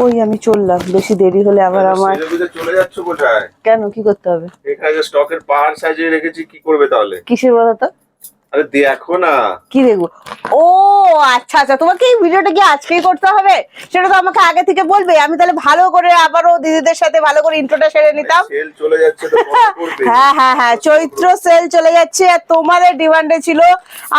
ওই আমি চললাম, বেশি দেরি হলে আবার আমার চলে যাচ্ছ কোথায়? কেন, কি করতে হবে? এখানে যে স্টকের পাহাড় সাজিয়ে রেখেছি, কি করবে তাহলে? কিসের বলো তো? আরে দেখো না। কি দেখবো? ও আচ্ছা আচ্ছা, তোমাকে এই ভিডিওটা কি আজকেই করতে হবে? সেটা তো আমাকে আগে থেকে বলবে, আমি তাহলে ভালো করে আবারও দিদিদের সাথে ভালো করে ইন্ট্রোটা সেরে নিতাম। সেল চলে যাচ্ছে তো কত করবে? হ্যাঁ হ্যাঁ হ্যাঁ, চৈত্র সেল চলে যাচ্ছে আর তোমাদের ডিমান্ডে ছিল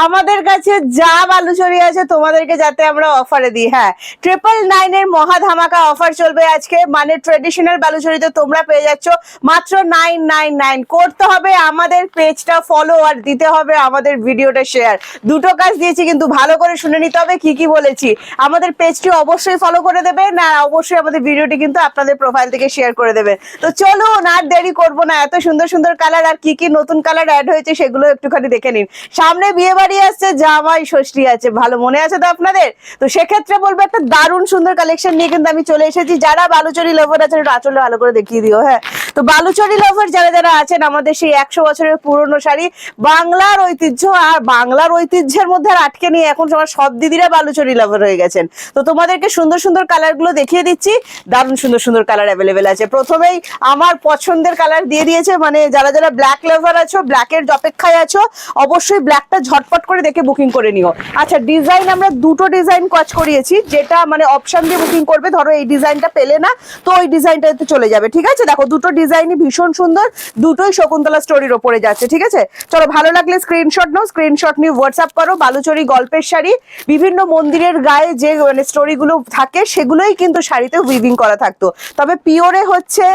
আমাদের কাছে যা বালুচরি আছে তোমাদেরকে যাতে আমরা অফারে দিই। হ্যাঁ, 999 এর মহা ধামাকা অফার চলবে আজকে, মানে ট্রেডিশনাল বালুচরিতে তোমরা পেয়ে যাচ্ছ মাত্র 999। করতে হবে আমাদের পেজটা ফলো আর দিতে হবে আমাদের ভিডিওটা শেয়ার। দুটো কাজ দিয়েছি, কিন্তু ভালো করে শুনে নিতে হবে কি কি বলেছি। আমাদের পেজটি অবশ্যই ফলো করে দেবে না, অবশ্যই আমাদের ভিডিওটি কিন্তু আপনাদের প্রোফাইল থেকে শেয়ার করে দেবে। তো চলুন আর দেরি করব না, এত সুন্দর সুন্দর কালার আর কি কি নতুন কালার অ্যাড হয়েছে সেগুলো একটুখানি দেখে নিন। সামনে বিয়ে বাড়ি আসছে, জামাই ষষ্ঠী আছে, ভালো মনে আছে তো আপনাদের? তো সেক্ষেত্রে বলবো একটা দারুণ সুন্দর কালেকশন নিয়ে কিন্তু আমি চলে এসেছি। যারা বালুচরি লাভার আছেন একটু আঁচলে ভালো করে দেখিয়ে দিও। হ্যাঁ, তো বালুচরি লাভার যারা যারা আছেন, আমাদের সেই 100 বছরের পুরনো শাড়ি, বাংলার ঐতিহ্য, আর বাংলার ঐতিহ্যের মধ্যে আর আটকে নিয়ে এখন সব দিদিরা বালুচরি লাভার হয়ে গেছেন। তো তোমাদেরকে সুন্দর সুন্দর কালার গুলো দেখিয়ে দিচ্ছি, দারুণ সুন্দর সুন্দর কালার অ্যাভেলেবেল আছে। প্রথমেই আমার পছন্দের কালার দিয়ে দিয়েছে, মানে যারা যারা ব্ল্যাক লাভার আছো, ব্ল্যাকের অপেক্ষায় আছো, অবশ্যই ব্ল্যাকটা ঝটপট করে দেখে বুকিং করে নিও। আচ্ছা, ডিজাইন আমরা দুটো ডিজাইন কাজ করিয়েছি, যেটা মানে অপশন দিয়ে বুকিং করবে, ধরো এই ডিজাইনটা পেলে না তো ওই ডিজাইনটাতে চলে যাবে। ঠিক আছে, দেখো দুটো ডিজাইনই ভীষণ সুন্দর, দুটোই শকুন্তলা স্টোরির ওপরে যাচ্ছে। ঠিক আছে, চলো ভালো লাগলে স্ক্রিনশট নাও, স্ক্রিনশট নিয়ে হোয়াটসঅ্যাপ করো। বালুচরি গল্পের শাড়ি, বিভিন্ন মন্দিরের গায়ে যে মানে স্টোরিগুলো থাকে সেগুলোই কিন্তু শাড়িতে উইভিং করা থাকতো, তবে পিওরে হচ্ছে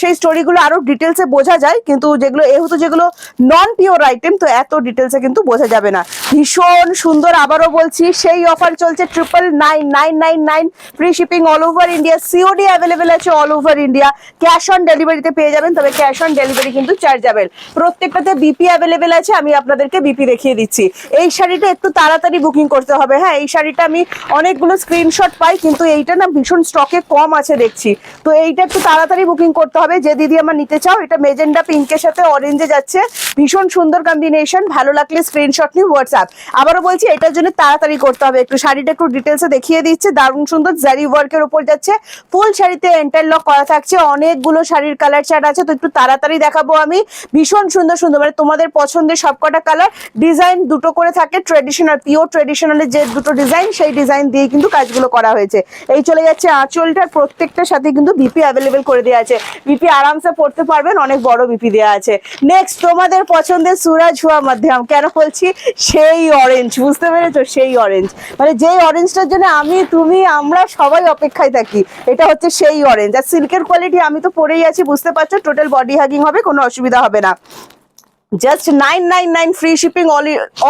সেই স্টোরিগুলো আরো ডিটেলসে বোঝা যায়, কিন্তু যেগুলো যেগুলো নন পিওর আইটেম তো এত ডিটেলসে কিন্তু বোঝা যাবে না। ভীষণ সুন্দর, আবারও বলছি সেই অফার চলছে 999 free shipping all over India, COD available আছে all over India, cash on ডেলিভারিতে পেয়ে যাবেন, তবে ক্যাশ অন ডেলিভারি কিন্তু চার্জেবল। প্রত্যেকটাতে বিপি অ্যাভেলেবেল আছে, আমি আপনাদেরকে বিপি দেখিয়ে দিচ্ছি। এই শাড়িটা একটু তাড়াতাড়ি বুকিং করতে হবে। হ্যাঁ, এই শাড়িটা আমি অনেকগুলো স্ক্রিনশট পাই, কিন্তু এইটা না ভীষণ স্টকে কম আছে দেখছি, তো এইটা একটু তাড়াতাড়ি বুকিং করতে হবে। যে দিদি আমার নিতে চাও, এটা মেজেন্ডা পিঙ্কের সাথে অরেঞ্জে যাচ্ছে, ভীষণ সুন্দর কম্বিনেশন, ভালো লাগলে স্ক্রিনশট নিয়ে হোয়াটসঅ্যাপ। আবারও বলছি এটার জন্য তাড়াতাড়ি করতে হবে। একটু শাড়িটা একটু ডিটেলসে দেখিয়ে দিচ্ছে, দারুণ সুন্দর জারি ওয়ার্কের উপর যাচ্ছে, ফুল শাড়িতে ইন্টারলক করা থাকছে, অনেকগুলো শাড়ির কালার চার্ট আছে, তো একটু তাড়াতাড়ি দেখাবো আমি। ভীষণ সুন্দর সুন্দর, মানে তোমাদের পছন্দের সবকটা কালার, ডিজাইন দুটো করে থাকে, ট্রেডিশনাল পিওর ট্রেডিশনালের যে দুটো ডিজাইন, সেই ডিজাইন দিয়ে কিন্তু কাজগুলো করা হয়েছে। এই চলে যাচ্ছে আঁচলটার, প্রত্যেকটার সাথে কিন্তু বিপি অ্যাভেলেবেল করে দেওয়া আছে, বিপি আরামসে পড়তে পারবেন, অনেক বড় বিপি দেওয়া আছে। নেক্সট তোমাদের পছন্দের সুরাজ হুয়া মাধ্যম, কেন বলছি সেই অরেঞ্জ, বুঝতে পেরেছো? সেই অরেঞ্জ, মানে যেই অরেঞ্জটার জন্য আমি তুমি আমরা সবাই অপেক্ষায় থাকি, এটা হচ্ছে সেই অরেঞ্জ। আর সিল্কের কোয়ালিটি আমি তো পরেই আছি, বুঝতে পারছো, টোটাল বডি হাগিং হবে, কোনো অসুবিধা হবে না। Just 999 free shipping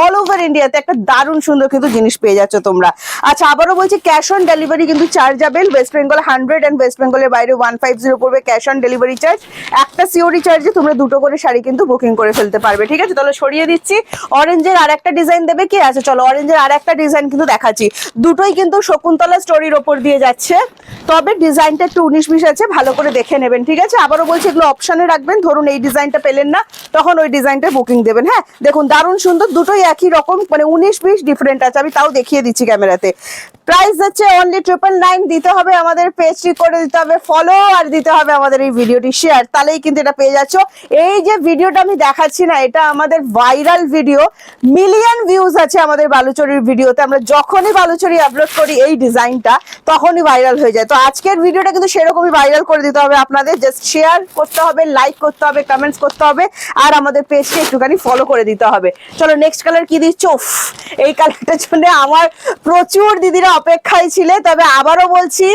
all over ইন্ডিয়াতে একটা দারুণ সুন্দর কিন্তু জিনিস পেয়ে যাচ্ছ তোমরা। আচ্ছা, আবারও বলছি ক্যাশ অন ডেলিভারি কিন্তু chargeable, West Bengal 100 and West বেঙ্গলের বাইরে 150 পড়বে ক্যাশ অন ডেলিভারি চার্জ। একটা সিওডি চার্জে তোমরা দুটো করে শাড়ি কিন্তু বুকিং করে ফেলতে পারবে। ঠিক আছে, তাহলে সরিয়ে দিচ্ছি। অরেঞ্জের আর একটা ডিজাইন দেবে কি? আচ্ছা চলো, অরেঞ্জের আর একটা ডিজাইন কিন্তু দেখাচ্ছি, দুটোই কিন্তু শকুন্তলা স্টোরির ওপর দিয়ে যাচ্ছে, তবে ডিজাইনটা একটু 19-20 আছে, ভালো করে দেখে নেবেন। ঠিক আছে, আবারও বলছি এগুলো অপশনে রাখবেন, ধরুন এই ডিজাইনটা পেলেন না তখন ওই ডিজাইনটা বুকিং দেবেন। হ্যাঁ, দেখুন দারুণ সুন্দর, দুটোই একই রকম, মানে 19-20 ডিফারেন্ট আছে, আমি তাও দেখিয়ে দিচ্ছি ক্যামেরাতে। প্রাইস হচ্ছে অনলি 999, দিতে হবে আমাদের পেজটি করে দিতে হবে ফলো, আর দিতে হবে আমাদের এই ভিডিওটি শেয়ার, তাহলেই কিন্তু এটা পেয়ে যাচ্ছ। এই যে ভিডিওটা আমি দেখাচ্ছি না, এটা আমাদের ভাইরাল ভিডিও, মিলিয়ন ভিউজ আছে আমাদের বালুচরির ভিডিওতে। আমরা যখনই বালুচরি আপলোড করি এই ডিজাইনটা, তখনই ভাইরাল হয়ে যায়। তো আজকের ভিডিওটা কিন্তু সেরকমই ভাইরাল করে দিতে হবে আপনাদের, জাস্ট শেয়ার করতে হবে, লাইক করতে হবে, কমেন্টস করতে হবে, আর আমাদের পেজটি একটুখানি ফলো করে দিতে হবে। চলো নেক্সট কালার কি দিচ্ছ? এই কালারটার জন্য আমার প্রচুর দিদিরা অপেক্ষায় ছিলে, তবে আবারও বলছি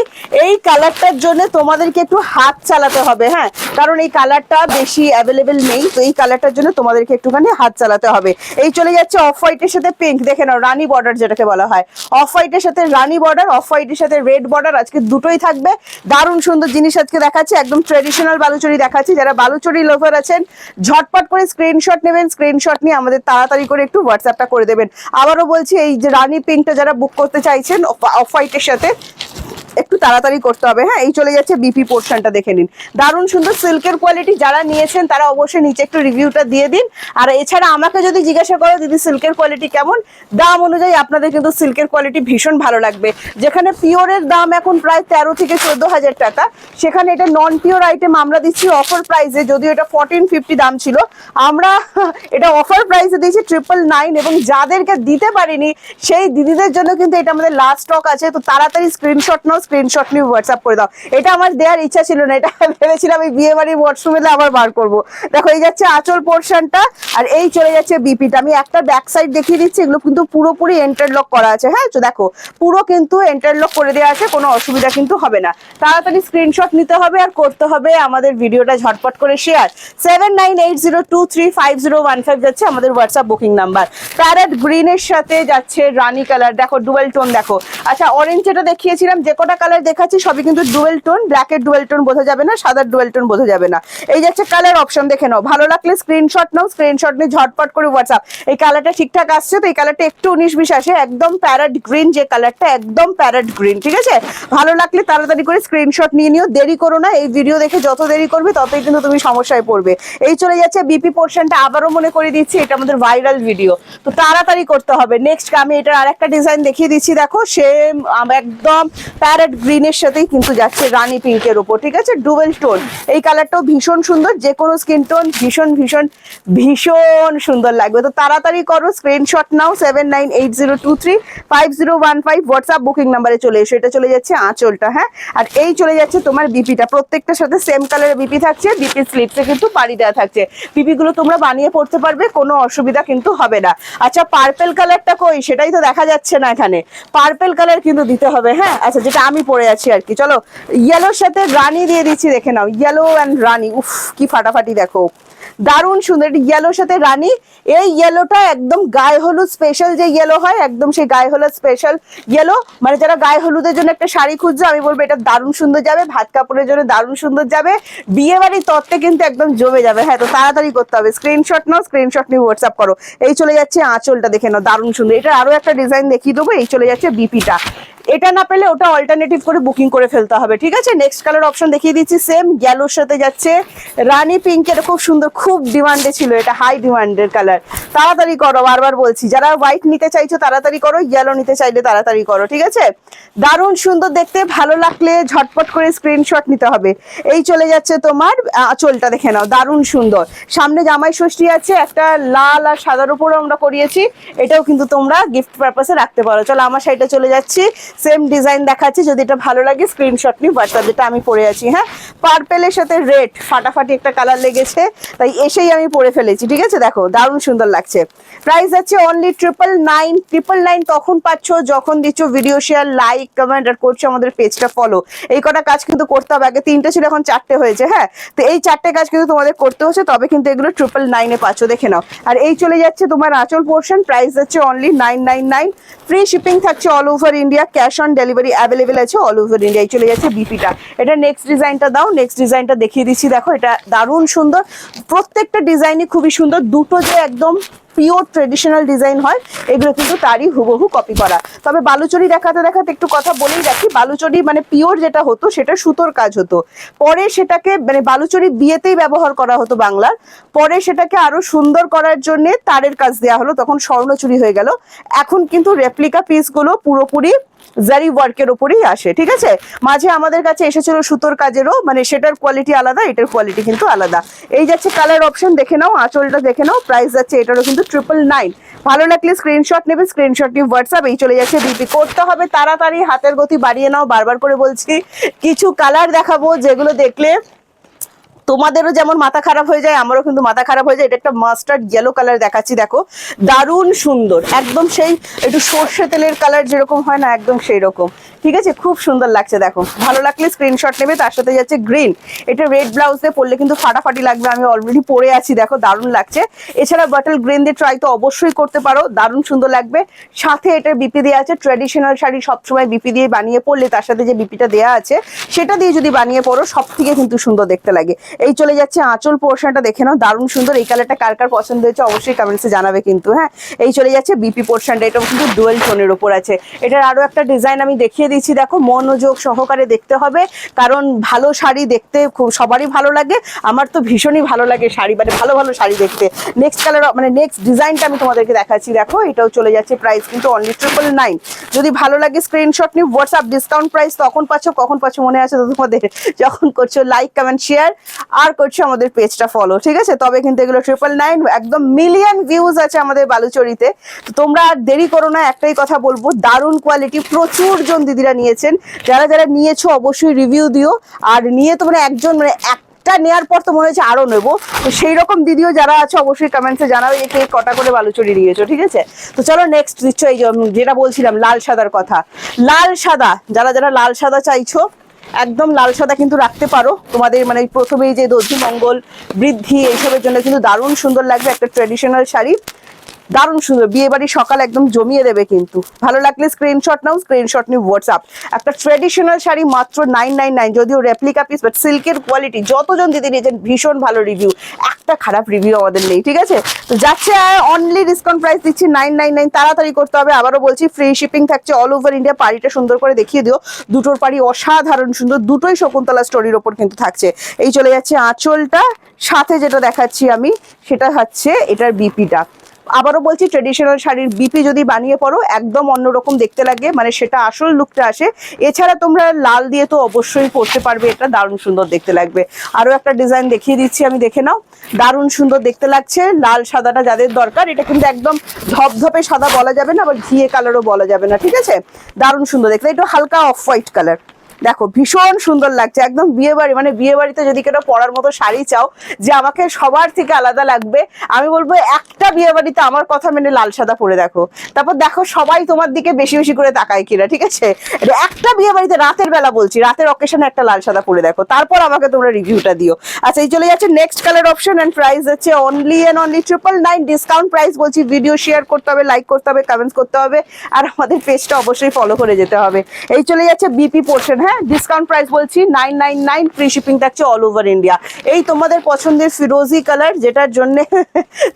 এই কালারটার জন্য তোমাদেরকে একটু হাত চালাতে হবে। হ্যাঁ, কারণ এই কালারটা বেশি অ্যাভেলেবেল নেই, তো এই কালারটার জন্য তোমাদেরকে একটুখানি হাত চালাতে হবে। এই চলে যাচ্ছে অফ হোয়াইটের সাথে পিঙ্ক, দেখে নাও রানী বর্ডার যেটাকে বলা হয়, অফ হোয়াইটের সাথে রানী বর্ডার, অফ হোয়াইটের সাথে রেড বর্ডার, আজকে দুটোই থাকবে। দারুণ সুন্দর জিনিস আজকে দেখাচ্ছি, একদম ট্রেডিশনাল বালুচরি দেখাচ্ছি। যারা বালুচরি লাভার আছেন ঝটপট করে স্ক্রিনশট নেবেন, স্ক্রিনশট নিয়ে আমাদের তাড়াতাড়ি করে একটু হোয়াটসঅ্যাপটা করে দেবেন। আবারও বলছি এই যে রানী পিঙ্কটা যারা বুক করতে চাইছেন অফ হোয়াইটের সাথে, একটু তাড়াতাড়ি করতে হবে। হ্যাঁ, এই চলে যাচ্ছে বিপি পোর্শনটা, দেখে নিন দারুণ সুন্দর সিল্কের কোয়ালিটি। যারা নিয়েছেন তারা অবশ্যই নিচে একটু রিভিউটা দিয়ে দিন। আর এছাড়া আমাকে যদি জিজ্ঞাসা করো দিদি সিল্কের কোয়ালিটি কেমন, দাম অনুযায়ী আপনাদের কিন্তু সিল্কের কোয়ালিটি ভীষণ ভালো লাগবে। যেখানে পিওরের দাম এখন প্রায় 13 থেকে 14,000 টাকা, সেখানে এটা নন পিওর আইটেম আমরা দিচ্ছি অফার প্রাইসে। যদিও এটা 1450 দাম ছিল, আমরা এটা অফার প্রাইসে দিয়েছি 999। এবং যাদেরকে দিতে পারিনি সেই দিদিদের জন্য কিন্তু এটা আমাদের লাস্ট স্টক আছে। তো তাড়াতাড়ি স্ক্রিনশট নাও, স্ক্রিনশট নিয়ে হোয়াটসঅ্যাপ করে দাও। এটা আমার দেওয়ার ইচ্ছা ছিল না, এটা ভেবেছিলাম এই বিয়ে বাড়ির ওয়াশরুমে আবার বার করব। দেখো এই যাচ্ছে আঁচল পোর্শনটা, আর এই চলে যাচ্ছে বিপিটা। আমি একটা ব্যাক সাইড দেখিয়ে দিচ্ছি, এগুলো কিন্তু পুরোপুরি এন্টারলক করা আছে। হ্যাঁ, তো দেখো পুরো কিন্তু এন্টারলক করে দেওয়া আছে, কোনো অসুবিধা কিন্তু হবে না। তাড়াতাড়ি স্ক্রিনশট নিতে হবে আর করতে হবে আমাদের ভিডিওটা ঝটপট করে শেয়ার। 7980235015 যাচ্ছে আমাদের হোয়াটসঅ্যাপ বুকিং নাম্বার। প্যারেট গ্রিনের সাথে যাচ্ছে রানী কালার, দেখো ডুয়েল টোন দেখো। আচ্ছা, অরেঞ্জ যেটা দেখিয়েছিলাম, যে কটা কালার দেখাচ্ছি সবই কিন্তু ডুয়েল টোন। ব্ল্যাকের ডুয়েল টোন বোঝা যাবে না, সাদার ডুয়েল টোন বোঝা যাবে না। এই যাচ্ছে কালার অপশন, দেখে নাও। ভালো লাগলে স্ক্রিনশট নাও, স্ক্রিনশট নিয়ে ঝটপট করে হোয়াটসঅ্যাপ। এই কালারটা ঠিকঠাক আসছে তো? এই কালারটা একটু 19-20 আসে, একদম প্যারেট গ্রিন যে কালারটা, একদম প্যারেট গ্রিন। ঠিক আছে, ভালো লাগলে তাড়াতাড়ি করে স্ক্রিনশট নিয়ে নিও, দেরি করো না। এই ভিডিও দেখে যত দেরি করবে ততই কিন্তু তুমি সমস্যায় পড়বে। এই চলে যাচ্ছে বিপি পোর্শনটা, আবারও মনে করে দিচ্ছি এটা আমাদের ভাইরাল ভিডিও, তো তাড়াতাড়ি করতে হবে। নেক্সট আমি এটার আরেকটা ডিজাইন দেখিয়ে দিচ্ছি, দেখো সেম একদম প্যারেট গ্রিনের সাথেই কিন্তু যাচ্ছে রানী পিঙ্কের উপর। ঠিক আছে, ডুয়েল টোন। এই কালারটাও ভীষণ সুন্দর, যে কোনো স্কিন টোন ভীষণ ভীষণ ভীষণ সুন্দর লাগবে। তো তাড়াতাড়ি করো, স্ক্রিনশট নাও। 7980235015 হোয়াটসঅ্যাপ বুকিং নাম্বারে চলে এসো। এটা চলে যাচ্ছে আঁচলটা। হ্যাঁ, আর এই চলে যাচ্ছে তোমার বিপিটা। প্রত্যেকটার সাথে সেম কালারের বিপি থাকছে, বিপি স্লিপসে কিন্তু পাড়ি দেওয়া থাকছে। বিপি গুলো তোমরা বানিয়ে পড়তে পারবে, কোনো অসুবিধা কিন্তু হবে না। আচ্ছা, পার্পেল কালারটা কই? সেটাই তো দেখা যাচ্ছে না এখানে। পার্পেল কালার কিন্তু দিতে হবে। হ্যাঁ, আচ্ছা, যেটা আমি পরে আছি আর কি। চলো ইয়েলোর সাথে রানী দিয়ে দিচ্ছি, দেখে নাও। ইয়েলো অ্যান্ড রানী, উফ কি ফাটাফাটি, দেখো দারুণ সুন্দর। ইয়েলোর সাথে রানী, এই ইয়েলোটা একদম গায়ে হলুদ স্পেশাল যে ইয়েলো হয়, একদম সেই গায়ে হলুদ স্পেশাল ইয়েলো। মানে যারা গায়ে হলুদের জন্য একটা শাড়ি খুঁজছে, আমি বলবো এটা দারুণ সুন্দর যাবে। ভাত কাপড়ের জন্য দারুণ সুন্দর যাবে, বিয়ে বাড়ির তত্ত্বে কিন্তু একদম জমে যাবে। হ্যাঁ, তো তাড়াতাড়ি করতে হবে, স্ক্রিনশট নাও, স্ক্রিনশট নিয়ে হোয়াটসঅ্যাপ করো। এই চলে যাচ্ছে আঁচলটা, দেখে নাও দারুণ সুন্দর। এটা আরো একটা ডিজাইন দেখিয়ে দেবো। এই চলে যাচ্ছে বিপিটা। এটা না পেলে ওটা অল্টারনেটিভ করে বুকিং করে ফেলতে হবে। ঠিক আছে, নেক্সট কালার অপশন দেখিয়ে দিচ্ছি, সেম ইয়েলোর সাথে যাচ্ছে রানী পিঙ্ক। এটা খুব সুন্দর, খুব ডিমান্ডে ছিল, এটা হাই ডিমান্ডের কালার। তাড়াতাড়ি করো, বারবার বলছি, যারা হোয়াইট নিতে চাইছো তাড়াতাড়ি করো, ইয়েলো নিতে চাইলে তাড়াতাড়ি করো। ঠিক আছে, দারুণ সুন্দর দেখতে, ভালো লাগলে ঝটপট করে স্ক্রিনশট নিতে হবে। এই চলে যাচ্ছে তোমার আঁচলটা, দেখে নাও দারুণ সুন্দর। সামনে জামাই ষষ্ঠী আছে, একটা লাল আর সাদার উপরও আমরা করিয়েছি, এটাও কিন্তু তোমরা গিফট পারপাসে রাখতে পারো। চলো আমার সাইডে চলে যাচ্ছি, সেম ডিজাইন দেখাচ্ছি, যদি এটা ভালো লাগে স্ক্রিনশট নিই হোয়াটসঅ্যাপ, যেটা আমি পরে আছি। হ্যাঁ, পার্পেলের সাথে রেড ফাটাফাটি একটা কালার লেগেছে, তাই এসেই আমি পরে ফেলেছি। ঠিক আছে, দেখো দারুণ সুন্দর লাগছে। প্রাইস আছে অনলি 999। 999 তখন পাচ্ছ যখন দিচ্ছ ভিডিও শেয়ার, লাইক, কমেন্ট আর করছো আমাদের পেজটা ফলো। এই কটা কাজ কিন্তু করতে হবে, আগে 3টে ছিল এখন 4টে হয়েছে। হ্যাঁ, তো এই 4টে কাজ কিন্তু তোমাদের করতে হচ্ছে, তবে কিন্তু এগুলো 999 পাচ্ছ, দেখে নাও। আর এই চলে যাচ্ছে তোমার আঁচল পোর্শন, প্রাইস হচ্ছে অনলি 999। ফ্রি শিপিং থাকছে all over India, cash on delivery available আছে অল ওভার ইন্ডিয়া। চলে যাচ্ছে বিপিটা। এটা নেক্সট ডিজাইনটা দাও, নেক্সট ডিজাইনটা দেখিয়ে দিচ্ছি, দেখো এটা দারুণ সুন্দর। প্রত্যেকটা ডিজাইনই খুবই সুন্দর, দুটো যে একদম পিওর ট্রেডিশনাল ডিজাইন হয়, এগুলো কিন্তু তারই হুবহু কপি করা। তবে বালুচরি দেখাতে দেখাতে একটু কথা বলেই রাখি, বালুচরি মানে পিওর যেটা হতো সেটা সুতোর কাজ হতো, পরে সেটাকে মানে বালুচরি বিয়েতেই ব্যবহার করা হতো বাংলার, পরে সেটাকে আরো সুন্দর করার জন্য তারের কাজ দেওয়া হলো, তখন স্বর্ণচুরি হয়ে গেল। এখন কিন্তু রেপ্লিকা পিসগুলো পুরোপুরি জারি ওয়ার্কের উপরেই আসে। ঠিক আছে, মাঝে আমাদের কাছে এসেছিল সুতোর কাজেরও, মানে সেটার কোয়ালিটি আলাদা, এটার কোয়ালিটি কিন্তু আলাদা। এই যাচ্ছে কালার অপশন, দেখে নাও, আঁচলটা দেখে নাও। প্রাইস যাচ্ছে এটারও কিন্তু 999। ভালো লাগলে স্ক্রিনশট নেবে, স্ক্রিনশট নিয়ে হোয়াটসঅ্যাপ। এই চলে যাচ্ছে বিপি। করতে হবে তাড়াতাড়ি, হাতের গতি বাড়িয়ে নাও, বারবার করে বলছি। কিছু কালার দেখাবো যেগুলো দেখলে তোমাদেরও যেমন মাথা খারাপ হয়ে যায়, আমারও কিন্তু মাথা খারাপ হয়ে যায়। এটা একটা মাস্টার্ড ইয়েলো কালার দেখাচ্ছি, দেখো দারুণ সুন্দর, একদম সেই একটু সর্ষে তেলের কালার যেরকম হয় না, একদম সেই রকম। ঠিক আছে, খুব সুন্দর লাগছে, দেখো ভালো লাগলে স্ক্রিনশট নেবে। তার সাথে যাচ্ছে গ্রিন, এটা রেড ব্লাউজ দিয়ে পরলে কিন্তু ফাটাফাটি লাগবে, আমি অলরেডি পরে আছি, দেখো দারুণ লাগছে। এছাড়া বাটল গ্রিন দিয়ে ট্রাই তো অবশ্যই করতে পারো, দারুণ সুন্দর লাগবে। সাথে এটার বিপি দেওয়া আছে, ট্র্যাডিশনাল শাড়ি সবসময় বিপি দিয়ে বানিয়ে পরলে তার সাথে যে বিপিটা দেওয়া আছে সেটা দিয়ে যদি বানিয়ে পরো সব থেকে কিন্তু সুন্দর দেখতে লাগে। এই চলে যাচ্ছে আঁচল পোর্শনটা, দেখে নাও দারুণ সুন্দর। এই কালারটা কার কার পছন্দ হয়েছে অবশ্যই কমেন্টসে জানাবে কিন্তু। হ্যাঁ, এই চলে যাচ্ছে বিপি পোর্শনটা, এটাও কিন্তু ডুয়েল টোনের ওপর আছে। এটার আরো একটা ডিজাইন আমি দেখিয়ে দিচ্ছি, দেখো মনোযোগ সহকারে দেখতে হবে, কারণ ভালো শাড়ি দেখতে খুব সবারই ভালো লাগে, আমার তো ভীষণই ভালো লাগে শাড়ি, মানে ভালো ভালো শাড়ি দেখতে। নেক্সট কালার মানে নেক্সট ডিজাইনটা আমি তোমাদেরকে দেখাচ্ছি, দেখো এটাও চলে যাচ্ছে, প্রাইস কিন্তু অনলি 999। যদি ভালো লাগে স্ক্রিনশট নিয়ে হোয়াটসঅ্যাপ, ডিসকাউন্ট প্রাইস তখন পাচ্ছ কখন পাচ্ছ মনে আছে তো তোমাদের, যখন করছো লাইক কমেন্ট শেয়ার আর করছো আমাদের পেজটা ফলো, ঠিক আছে? তবে কিন্তু এগুলো 999, একদম মিলিয়ন ভিউজ আছে আমাদের বালুচরিতে। তো তোমরা আর দেরি করো না, একটাই কথা বলবো, দারুণ কোয়ালিটি, প্রচুর জন দিদিরা নিয়েছেন। যারা যারা নিয়েছো অবশ্যই রিভিউ দিও, আর নিয়ে তোমরা একজন মানে একটা নেওয়ার পর তো মনে হচ্ছে আরো নেবো, তো সেই রকম দিদিও যারা আছে অবশ্যই কমেন্টসে জানাবে যে কে কটা করে বালুচরি নিয়েছো, ঠিক আছে? তো চলো নেক্সট দিচ্ছ, এই যেটা বলছিলাম লাল সাদার কথা, লাল সাদা, যারা যারা লাল সাদা চাইছো একদম লাল সাদা কিন্তু রাখতে পারো, তোমাদের মানে প্রথমেই যে দধি মঙ্গল বৃদ্ধি এইসবের জন্য কিন্তু দারুণ সুন্দর লাগবে একটা ট্রেডিশনাল শাড়ি, দারুণ সুন্দর, বিয়ে বাড়ি সকাল একদম জমিয়ে দেবে কিন্তু। ভালো লাগলে স্ক্রিনশট নাও, স্ক্রিনশট নিয়ে হোয়াটসঅ্যাপ। একটা ট্রেডিশনাল শাড়ি মাত্র 999, যদিও রেপ্লিকা পিস, বাট সিল্কের কোয়ালিটি, যতজন দিদি নিয়েছেন ভীষণ ভালো রিভিউ, একটা খারাপ রিভিউ আমাদের নেই, ঠিক আছে? তো যাচ্ছে অনলি ডিসকাউন্ট প্রাইস দিচ্ছি 999, তাড়াতাড়ি করতে হবে। আবারও বলছি ফ্রি শিপিং থাকছে অল ওভার ইন্ডিয়া। পাড়িটা সুন্দর করে দেখিয়ে দিও, দুটোর পাড়ি অসাধারণ সুন্দর, দুটোই শকুন্তলা স্টোরির ওপর কিন্তু থাকছে। এই চলে যাচ্ছে আঁচলটা, সাথে যেটা দেখাচ্ছি আমি সেটা হচ্ছে এটার বিপিটা। আবারও বলছি ট্রেডিশনাল শাড়ির বিপি যদি বানিয়ে পড়ো একদম অন্যরকম দেখতে লাগে, মানে সেটা আসল লুকটা আসে। এছাড়া তোমরা লাল দিয়ে তো অবশ্যই পরতে পারবে, এটা দারুণ সুন্দর দেখতে লাগবে। আরও একটা ডিজাইন দেখিয়ে দিচ্ছি আমি, দেখে নাও, দারুণ সুন্দর দেখতে লাগছে। লাল সাদাটা যাদের দরকার, এটা কিন্তু একদম ধপধপে সাদা বলা যাবে না, আবার ঘিয়ে কালারও বলা যাবে না, ঠিক আছে? দারুণ সুন্দর দেখতে, এটা হালকা অফ হোয়াইট কালার, দেখো ভীষণ সুন্দর লাগছে। একদম বিয়ে বাড়ি, মানে বিয়ে বাড়িতে যদি কেউ পরার মতো শাড়ি চাও যে আমাকে সবার থেকে আলাদা লাগবে, আমি বলবো একটা বিয়ে বাড়িতে আমার কথা মেনে লাল সাদা পরে দেখো, তারপর দেখো সবাই তোমার দিকে বেশি বেশি করে তাকায় কিনা, ঠিক আছে? একটা বিয়ে বাড়িতে রাতের বেলা বলছি, রাতের অকেশনে একটা লাল সাদা পরে দেখো, তারপর আমাকে তোমরা রিভিউটা দিও। আচ্ছা, এই চলে যাচ্ছে next colour option, and price হচ্ছে only and only 999, discount price বলছি। ভিডিও শেয়ার করতে হবে, লাইক করতে হবে, কমেন্টস করতে হবে, আর আমাদের পেজটা অবশ্যই ফলো করে যেতে হবে। এই চলে যাচ্ছে বিপি পোর্শন, হ্যাঁ, ডিসকাউন্ট প্রাইস বলছি 999, ফ্রি শিপিং থাকছে অল ওভার ইন্ডিয়া। এই তোমাদের পছন্দের ফিরোজি কালার, যেটার জন্য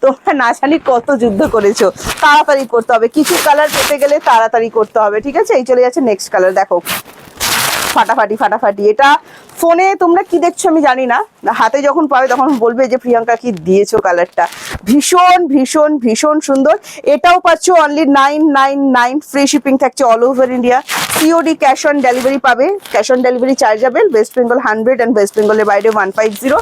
তোমরা না জানি কত যুদ্ধ করেছো, তাড়াতাড়ি করতে হবে, কিছু কালার পেতে গেলে তাড়াতাড়ি করতে হবে, ঠিক আছে? এই চলে যাচ্ছে নেক্সট কালার, দেখো ফাটাফাটি ফাটাফাটি। এটা ফোনে তোমরা কি দেখছো আমি জানি না, হাতে যখন পাবে তখন বলবে যে প্রিয়াঙ্কা কি দিয়েছো কালারটা, ভীষণ ভীষণ ভীষণ সুন্দর। এটাও পাচ্ছ অনলি 999, ফ্রি শিপিং থাকছে all over India. COD cash on delivery পাবে, cash on delivery chargeable, West Bengal 100 and West বেঙ্গলের বাইরে 150।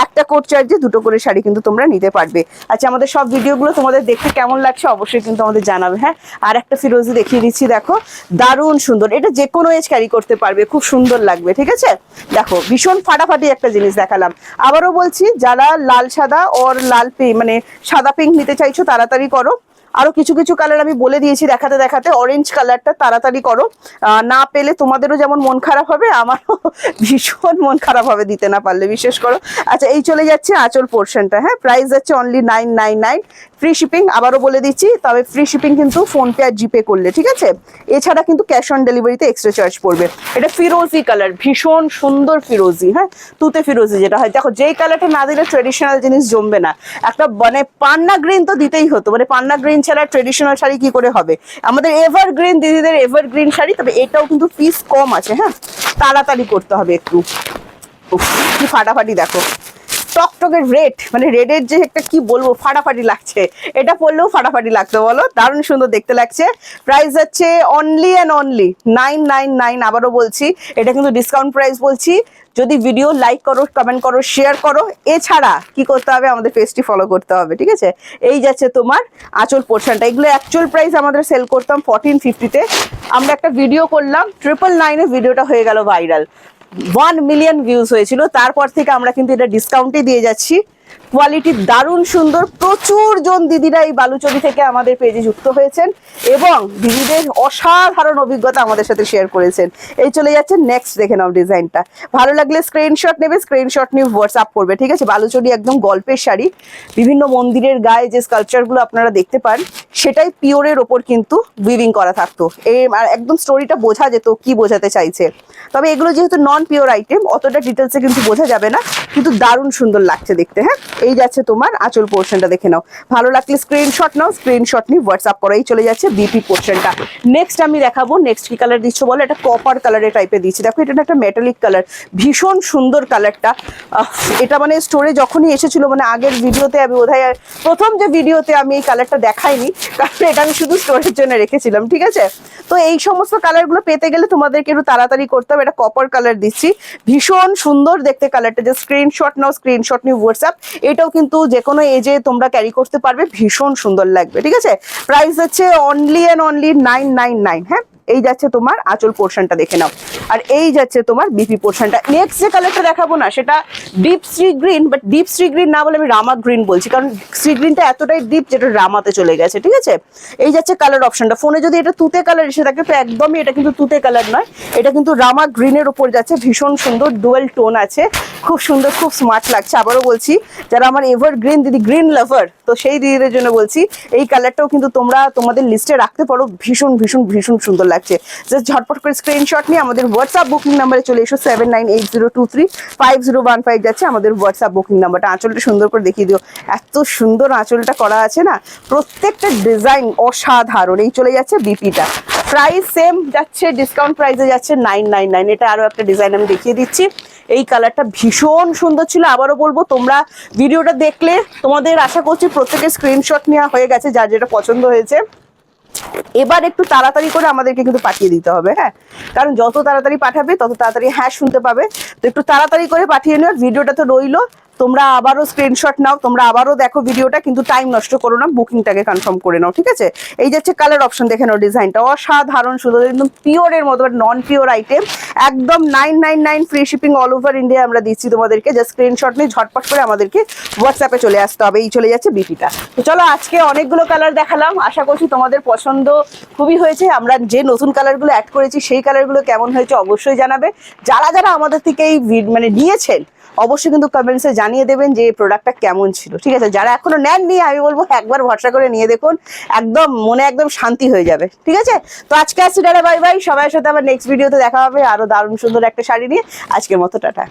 একটা কোড চার্জে দুটো করে শাড়ি কিন্তু তোমরা নিতে পারবে। আচ্ছা, আমাদের সব ভিডিওগুলো তোমাদের দেখতে কেমন লাগছে অবশ্যই কিন্তু আমাদের জানাবে। হ্যাঁ, আর একটা ফিরোজি দেখিয়ে দিচ্ছি, দেখো দারুণ সুন্দর, এটা যে কোনো এজ ক্যারি করতে পারবে, খুব সুন্দর লাগবে, ঠিক আছে? দেখো ভীষণ ফাটাফাটি একটা জিনিস দেখালাম। আবারও বলছি, যারা লাল সাদা ওর লাল মানে সাদা পিঙ্ক নিতে চাইছো তাড়াতাড়ি করো। আরো কিছু কিছু কালার আমি বলে দিয়েছি দেখাতে দেখাতে, অরেঞ্জ কালারটা তাড়াতাড়ি করো, না পেলে তোমাদেরও যেমন মন খারাপ হবে, আমারও ভীষণ মন খারাপ হবে দিতে না পারলে, বিশেষ করো। আচ্ছা, এই চলে যাচ্ছে আঁচল পোর্শনটা, হ্যাঁ, প্রাইস যাচ্ছে অনলি 999, ফ্রি শিপিং। আবারও বলে দিচ্ছি, তবে ফ্রি শিপিং কিন্তু ফোনপে আর জিপে করলে, ঠিক আছে? এছাড়া কিন্তু ক্যাশ অন ডেলিভারিতে এক্সট্রা চার্জ পড়বে। এটা ফিরোজি কালার, ভীষণ সুন্দর ফিরোজি, হ্যাঁ, তুতে ফিরোজি যেটা হয়। দেখো যেই কালারটা না দিলে ট্রেডিশনাল জিনিস জমবে না। একটা মানে পান্না গ্রিন তো দিতেই হতো, মানে পান্না গ্রিন ছাড়া ট্রেডিশনাল শাড়ি কি করে হবে? আমাদের এভারগ্রিন দিদিদের এভারগ্রিন শাড়ি, তবে এটাও কিন্তু পিস কম আছে, হ্যাঁ, তাড়াতাড়ি করতে হবে একটু। কি ফাটাফাটি, দেখো টকটকের রেড, মানে রেডের যে একটা কি বলবো ফাটাফাটি লাগছে, এটা পরলেও ফাটাফাটি লাগতো, বলো দারুণ সুন্দর দেখতে লাগছে। প্রাইস হচ্ছে অনলি অ্যান্ড অনলি 999। আবারও বলছি, এটা কিন্তু ডিসকাউন্ট প্রাইস বলছি। যদি ভিডিও লাইক করো, কমেন্ট করো, শেয়ার করো, এছাড়া কি করতে হবে, আমাদের পেজটি ফলো করতে হবে, ঠিক আছে? এই যাচ্ছে তোমার আঁচল পোর্শনটা। এগুলো অ্যাকচুয়াল প্রাইস আমাদের সেল করতাম 1450-তে, আমরা একটা ভিডিও করলাম 999, ভিডিওটা হয়ে গেল ভাইরাল, 1 মিলিয়ন ভিউজ হয়েছিল। তারপর থেকে আমরা কিন্তু এটা ডিসকাউন্টে দিয়ে যাচ্ছি, কোয়ালিটি দারুণ সুন্দর। প্রচুর জন দিদিরা এই বালুচরি থেকে আমাদের পেজে যুক্ত হয়েছেন এবং দিদিদের অসাধারণ অভিজ্ঞতা আমাদের সাথে শেয়ার করেছেন। এই চলে যাচ্ছে নেক্সট, দেখে নাও ডিজাইনটা। ভালো লাগলে স্ক্রিনশট নেবে, স্ক্রিনশট নিয়ে হোয়াটসঅ্যাপ করবে, ঠিক আছে? বালুচরি একদম গল্পের শাড়ি। বিভিন্ন মন্দিরের গায়ে যে স্কাল্পচারগুলো আপনারা দেখতে পান সেটাই পিওরের ওপর কিন্তু উইভিং করা থাকতো। আর একদম স্টোরিটা বোঝা যেত কি বোঝাতে চাইছে। তবে এগুলো যেহেতু নন পিওর আইটেম অতটা ডিটেলসে কিন্তু বোঝা যাবে না, কিন্তু দারুণ সুন্দর লাগছে দেখতে। হ্যাঁ, এই যাচ্ছে তোমার আঁচল পোর্শনটা, দেখে নাও। ভালো লাগলে স্ক্রিনশট নাও, স্ক্রিনশট নিয়ে হোয়াটসঅ্যাপ করো। এই চলে যাচ্ছে বিপি পোর্শনটা। নেক্সট আমি দেখাবো, নেক্সট কি কালার দিচ্ছ বলো? এটা কপার কালারের টাইপের দিচ্ছি। দেখো এটা একটা মেটালিক কালার, ভীষণ সুন্দর কালারটা। এটা মানে স্টোরে যখনই এসেছিল, মানে আগের ভিডিওতে আমি বোধহয় প্রথম যে ভিডিওতে আমি এই কালারটা দেখাইনি, কারণ এটা আমি শুধু স্টোরের জন্য রেখেছিলাম, ঠিক আছে? তো এই সমস্ত কালারগুলো পেতে গেলে তোমাদেরকে একটু তাড়াতাড়ি করতে হবে। এটা কপার কালার দিচ্ছি, ভীষণ সুন্দর দেখতে কালারটা। যে স্ক্রিনশট নাও, স্ক্রিনশট নিয়ে হোয়াটসঅ্যাপ। এটাও কিন্তু যে কোনো এজে তোমরা ক্যারি করতে পারবে, ভীষণ সুন্দর লাগবে, ঠিক আছে? প্রাইস হচ্ছে অনলি অ্যান্ড অনলি 999। হ্যাঁ, এই যাচ্ছে তোমার আঁচল পোর্শনটা, দেখে নাও। আর এই যাচ্ছে তোমার বিপি পোর্শনটা। নেক্সট যে কালারটা দেখাবো না সেটা deep sea green, but deep sea green না বলে আমি রামা গ্রিন বলছি, কারণ সি গ্রিনটা এতটাই ডিপ যেটা রামাতে চলে গেছে, ঠিক আছে? এই যাচ্ছে কালার অপশনটা। ফোনে যদি এটা তুতে কালার এসে থাকে তো একদমই এটা কিন্তু তুতে কালার নয়, এটা কিন্তু রামা গ্রিনের উপর যাচ্ছে। ভীষণ সুন্দর ডুয়েল টোন আছে, খুব সুন্দর, খুব স্মার্ট লাগছে। আবারও বলছি, যারা আমার এভার গ্রিন দিদি, গ্রিন লাভার, তো সেই দিদিদের জন্য বলছি এই কালারটাও কিন্তু তোমরা তোমাদের লিস্টে রাখতে পারো। ভীষণ ভীষণ ভীষণ সুন্দর লাগছে। জাস্ট ঝটপট করে স্ক্রিনশট নিয়ে আমাদের হোয়াটসঅ্যাপ বুকিং নাম্বারে চলে এসো। 7980235015 যাচ্ছে আমাদের হোয়াটসঅ্যাপ বুকিং নাম্বারটা। আঁচলটা সুন্দর করে দেখিয়ে দিও, এত সুন্দর আঁচলটা করা আছে না, প্রত্যেকটা ডিজাইন অসাধারণ। এই চলে যাচ্ছে বিপিটা। প্রাইস সেম যাচ্ছে, ডিসকাউন্ট প্রাইসে যাচ্ছে 999। এটা আরো একটা ডিজাইন আমি দেখিয়ে দিচ্ছি। এই কালারটা ভীষণ সুন্দর ছিল। আবারও বলবো, তোমরা ভিডিওটা দেখলে তোমাদের আশা করছি প্রত্যেকের স্ক্রিনশট নেওয়া হয়ে গেছে, যার যেটা পছন্দ হয়েছে। এবার একটু তাড়াতাড়ি করে আমাদেরকে কিন্তু পাঠিয়ে দিতে হবে। হ্যাঁ, কারণ যত তাড়াতাড়ি পাঠাবে তত তাড়াতাড়ি হ্যাঁ শুনতে পাবে। তো একটু তাড়াতাড়ি করে পাঠিয়ে নিও। ভিডিওটা তো রইলো, তোমরা আবারও স্ক্রিনশট নাও, তোমরা আবারও দেখো ভিডিওটা, কিন্তু টাইম নষ্ট করো না, বুকিংটাকে কনফার্ম করে নাও, ঠিক আছে? এই যাচ্ছে কালার অপশন, দেখে নাও। ডিজাইনটা অসাধারণ সুন্দর, একদম পিওরের মতো, নন পিওর আইটেম। একদম 999 free shipping all over India আমরা দিচ্ছি তোমাদেরকে। জাস্ট স্ক্রিনশট নিয়ে ঝটপট করে আমাদেরকে হোয়াটসঅ্যাপে চলে আসতে হবে। এই চলে যাচ্ছে বিপিটা। তো চলো, আজকে অনেকগুলো কালার দেখালাম, আশা করছি তোমাদের পছন্দ খুবই হয়েছে। আমরা যে নতুন কালারগুলো অ্যাড করেছি সেই কালারগুলো কেমন হয়েছে অবশ্যই জানাবে। যারা যারা আমাদের থেকে এই মানে নিয়েছেন অবশ্যই কিন্তু কমেন্টসে জানিয়ে দেবেন যে এই প্রোডাক্টটা কেমন ছিল, ঠিক আছে? যারা এখনো নেননি, আমি বলবো একবার ভরসা করে নিয়ে দেখুন, একদম মনে একদম শান্তি হয়ে যাবে, ঠিক আছে? তো আজকে আসছি, টাটা বাই বাই। সবার সাথে আবার নেক্সট ভিডিওতে দেখা হবে আরো দারুণ সুন্দর একটা শাড়ি নিয়ে। আজকের মতো টাটা।